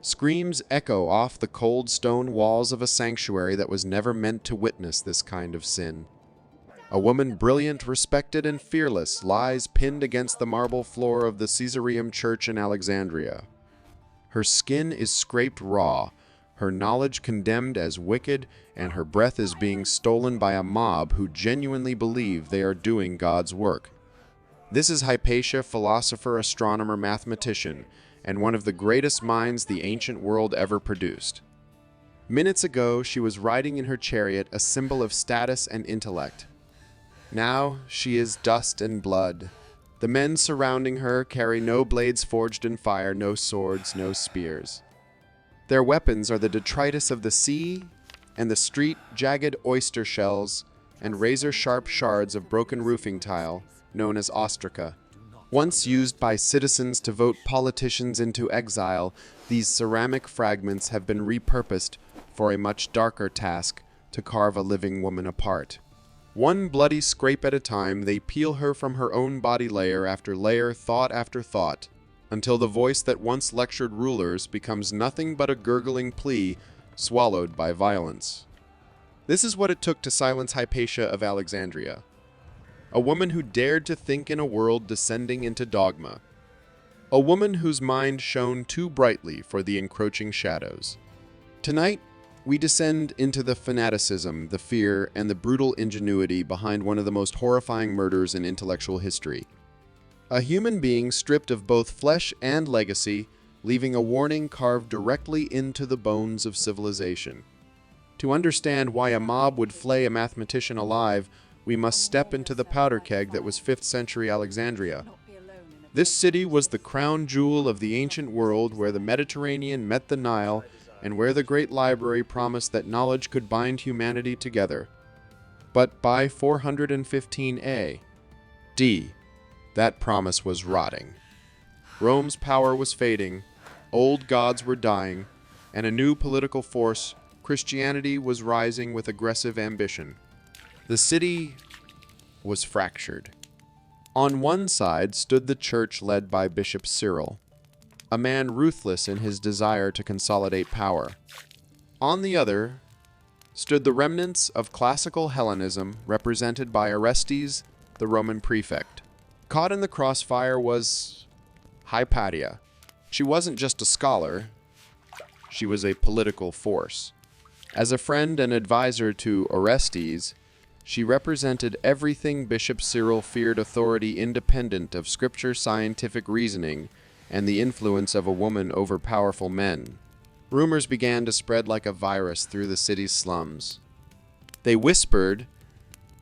Screams echo off the cold stone walls of a sanctuary that was never meant to witness this kind of sin. A woman brilliant, respected, and fearless lies pinned against the marble floor of the Caesareum Church in Alexandria. Her skin is scraped raw, her knowledge condemned as wicked, and her breath is being stolen by a mob who genuinely believe they are doing God's work. This is Hypatia, philosopher, astronomer, mathematician, and one of the greatest minds the ancient world ever produced. Minutes ago, she was riding in her chariot, a symbol of status and intellect. Now she is dust and blood. The men surrounding her carry no blades forged in fire, no swords, no spears. Their weapons are the detritus of the sea and the street, jagged oyster shells, and razor-sharp shards of broken roofing tile, known as ostraca. Once used by citizens to vote politicians into exile, these ceramic fragments have been repurposed for a much darker task: to carve a living woman apart. One bloody scrape at a time, they peel her from her own body layer after layer, thought after thought, until the voice that once lectured rulers becomes nothing but a gurgling plea swallowed by violence. This is what it took to silence Hypatia of Alexandria, a woman who dared to think in a world descending into dogma, a woman whose mind shone too brightly for the encroaching shadows. Tonight, we descend into the fanaticism, the fear, and the brutal ingenuity behind one of the most horrifying murders in intellectual history. A human being stripped of both flesh and legacy, leaving a warning carved directly into the bones of civilization. To understand why a mob would flay a mathematician alive, we must step into the powder keg that was 5th century Alexandria. This city was the crown jewel of the ancient world, where the Mediterranean met the Nile, and where the great library promised that knowledge could bind humanity together. But by 415 A.D., that promise was rotting. Rome's power was fading, old gods were dying, and a new political force, Christianity, was rising with aggressive ambition. The city was fractured. On one side stood the church led by Bishop Cyril, a man ruthless in his desire to consolidate power. On the other stood the remnants of classical Hellenism, represented by Orestes, the Roman prefect. Caught in the crossfire was Hypatia. She wasn't just a scholar, she was a political force. As a friend and advisor to Orestes, she represented everything Bishop Cyril feared: authority independent of scripture, scientific reasoning, and the influence of a woman over powerful men. Rumors began to spread like a virus through the city's slums. They whispered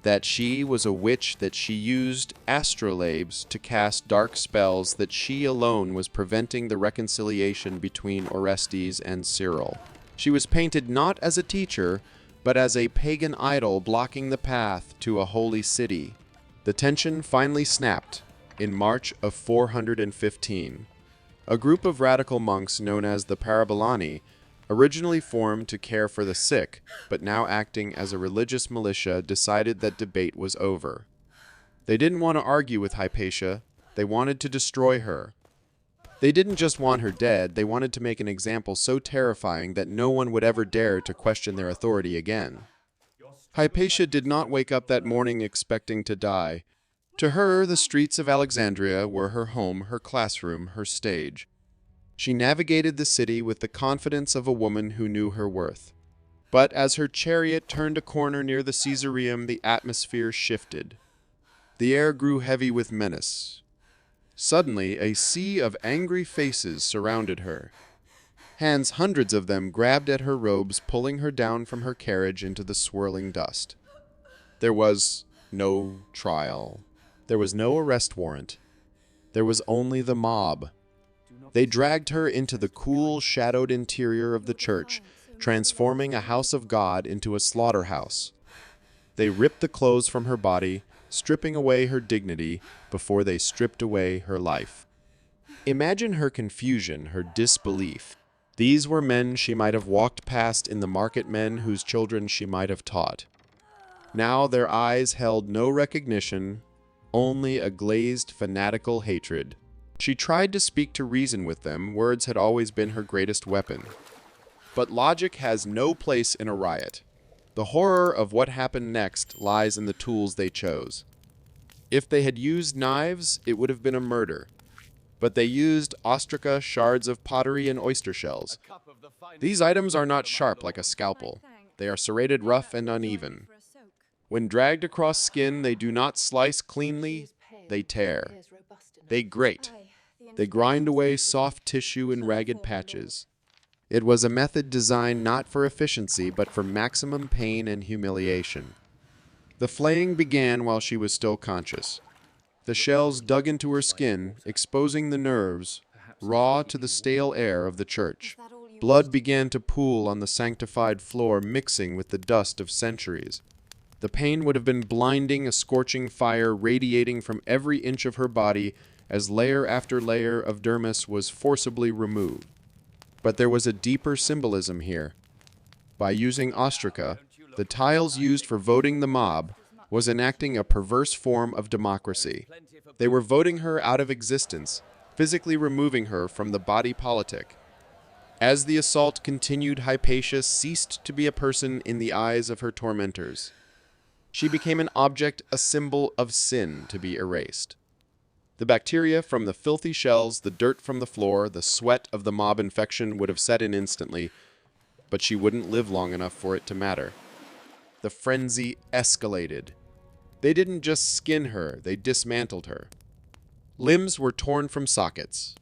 that she was a witch, that she used astrolabes to cast dark spells, that she alone was preventing the reconciliation between Orestes and Cyril. She was painted not as a teacher, but as a pagan idol blocking the path to a holy city. The tension finally snapped in March of 415. A group of radical monks known as the Parabolani, originally formed to care for the sick, but now acting as a religious militia, decided that debate was over. They didn't want to argue with Hypatia, they wanted to destroy her. They didn't just want her dead, they wanted to make an example so terrifying that no one would ever dare to question their authority again. Hypatia did not wake up that morning expecting to die. To her, the streets of Alexandria were her home, her classroom, her stage. She navigated the city with the confidence of a woman who knew her worth. But as her chariot turned a corner near the Caesareum, the atmosphere shifted. The air grew heavy with menace. Suddenly, a sea of angry faces surrounded her. Hands, hundreds of them, grabbed at her robes, pulling her down from her carriage into the swirling dust. There was no trial. There was no arrest warrant. There was only the mob. They dragged her into the cool, shadowed interior of the church, transforming a house of God into a slaughterhouse. They ripped the clothes from her body, stripping away her dignity before they stripped away her life. Imagine her confusion, her disbelief. These were men she might have walked past in the market, men whose children she might have taught. Now their eyes held no recognition, only a glazed, fanatical hatred. She tried to speak to reason with them. Words had always been her greatest weapon. But logic has no place in a riot. The horror of what happened next lies in the tools they chose. If they had used knives, it would have been a murder. But they used ostraca, shards of pottery, and oyster shells. These items are not sharp like a scalpel. They are serrated rough and uneven. When dragged across skin, they do not slice cleanly, they tear. They grate. They grind away soft tissue in ragged patches. It was a method designed not for efficiency, but for maximum pain and humiliation. The flaying began while she was still conscious. The shells dug into her skin, exposing the nerves, raw to the stale air of the church. Blood began to pool on the sanctified floor, mixing with the dust of centuries. The pain would have been blinding, a scorching fire radiating from every inch of her body as layer after layer of dermis was forcibly removed. But there was a deeper symbolism here. By using ostraca, the tiles used for voting the mob was enacting a perverse form of democracy. They were voting her out of existence, physically removing her from the body politic. As the assault continued, Hypatia ceased to be a person in the eyes of her tormentors. She became an object, a symbol of sin to be erased. The bacteria from the filthy shells, the dirt from the floor, the sweat of the mob infection would have set in instantly, but she wouldn't live long enough for it to matter. The frenzy escalated. They didn't just skin her, they dismantled her. Limbs were torn from sockets.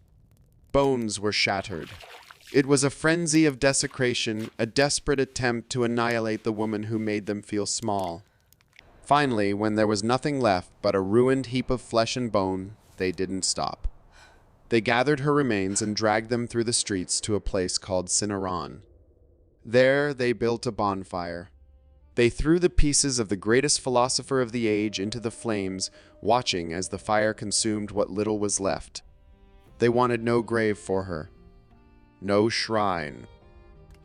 Bones were shattered. It was a frenzy of desecration, a desperate attempt to annihilate the woman who made them feel small. Finally, when there was nothing left but a ruined heap of flesh and bone, they didn't stop. They gathered her remains and dragged them through the streets to a place called Cinaron. There they built a bonfire. They threw the pieces of the greatest philosopher of the age into the flames, watching as the fire consumed what little was left. They wanted no grave for her, no shrine,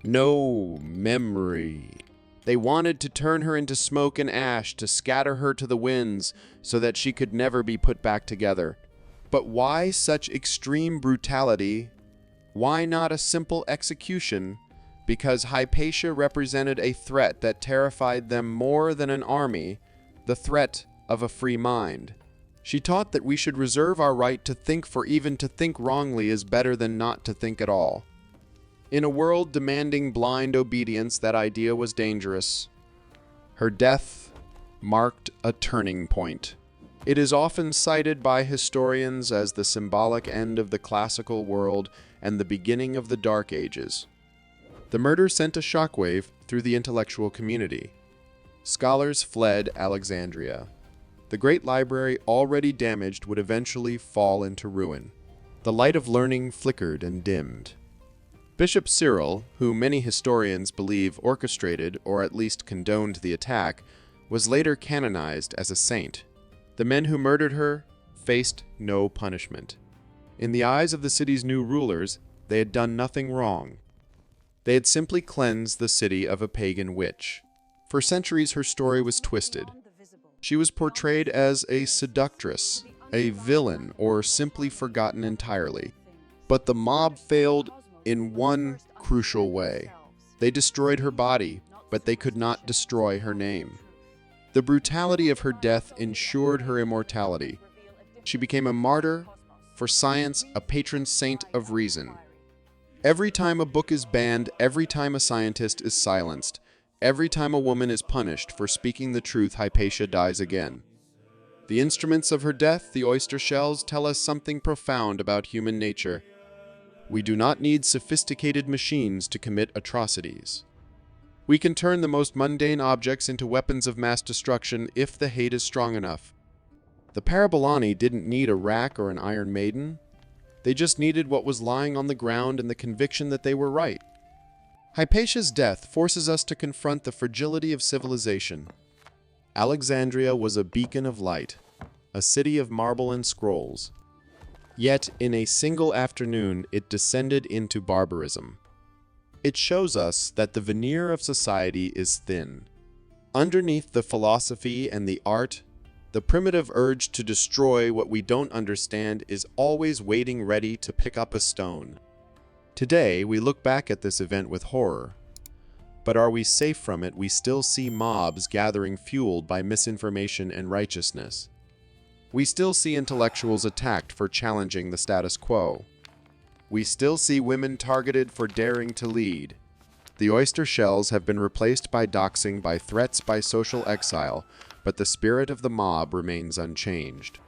no memory. They wanted to turn her into smoke and ash, to scatter her to the winds, so that she could never be put back together. But why such extreme brutality? Why not a simple execution? Because Hypatia represented a threat that terrified them more than an army, the threat of a free mind. She taught that we should reserve our right to think, for even to think wrongly is better than not to think at all. In a world demanding blind obedience, that idea was dangerous. Her death marked a turning point. It is often cited by historians as the symbolic end of the classical world and the beginning of the Dark Ages. The murder sent a shockwave through the intellectual community. Scholars fled Alexandria. The great library, already damaged, would eventually fall into ruin. The light of learning flickered and dimmed. Bishop Cyril, who many historians believe orchestrated or at least condoned the attack, was later canonized as a saint. The men who murdered her faced no punishment. In the eyes of the city's new rulers, they had done nothing wrong. They had simply cleansed the city of a pagan witch. For centuries, her story was twisted. She was portrayed as a seductress, a villain, or simply forgotten entirely. But the mob failed in one crucial way. They destroyed her body, but they could not destroy her name. The brutality of her death ensured her immortality. She became a martyr for science, a patron saint of reason. Every time a book is banned, every time a scientist is silenced, every time a woman is punished for speaking the truth, Hypatia dies again. The instruments of her death, the oyster shells, tell us something profound about human nature. We do not need sophisticated machines to commit atrocities. We can turn the most mundane objects into weapons of mass destruction if the hate is strong enough. The Parabolani didn't need a rack or an Iron Maiden. They just needed what was lying on the ground and the conviction that they were right. Hypatia's death forces us to confront the fragility of civilization. Alexandria was a beacon of light, a city of marble and scrolls. Yet, in a single afternoon, it descended into barbarism. It shows us that the veneer of society is thin. Underneath the philosophy and the art, The primitive urge to destroy what we don't understand is always waiting ready to pick up a stone. Today, we look back at this event with horror. But are we safe from it? We still see mobs gathering fueled by misinformation and righteousness. We still see intellectuals attacked for challenging the status quo. We still see women targeted for daring to lead. The oyster shells have been replaced by doxing, by threats, by social exile, but the spirit of the mob remains unchanged.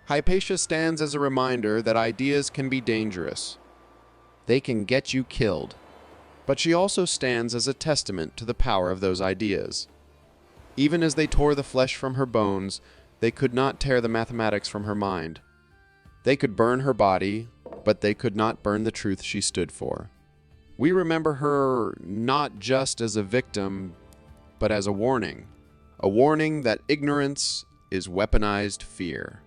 Hypatia stands as a reminder that ideas can be dangerous. They can get you killed. But she also stands as a testament to the power of those ideas. Even as they tore the flesh from her bones, they could not tear the mathematics from her mind. They could burn her body, but they could not burn the truth she stood for. We remember her not just as a victim, but as a warning that ignorance is weaponized fear.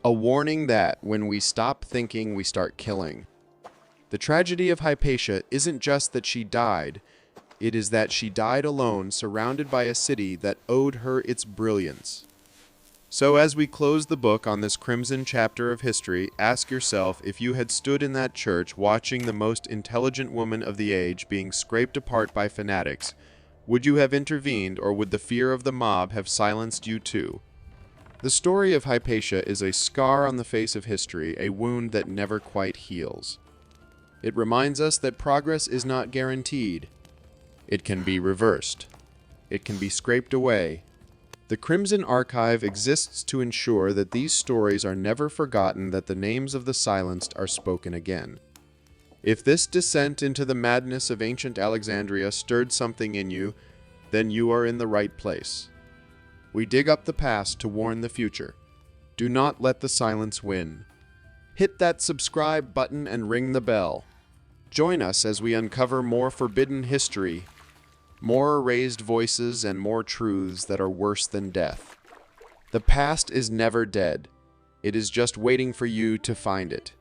A warning that when we stop thinking, we start killing. The tragedy of Hypatia isn't just that she died, it is that she died alone, surrounded by a city that owed her its brilliance. So as we close the book on this crimson chapter of history, ask yourself if you had stood in that church watching the most intelligent woman of the age being scraped apart by fanatics, would you have intervened, or would the fear of the mob have silenced you too? The story of Hypatia is a scar on the face of history, a wound that never quite heals. It reminds us that progress is not guaranteed. It can be reversed. It can be scraped away. The Crimson Archive exists to ensure that these stories are never forgotten, that the names of the silenced are spoken again. If this descent into the madness of ancient Alexandria stirred something in you, then you are in the right place. We dig up the past to warn the future. Do not let the silence win. Hit that subscribe button and ring the bell. Join us as we uncover more forbidden history, more erased voices, and more truths that are worse than death. The past is never dead. It is just waiting for you to find it.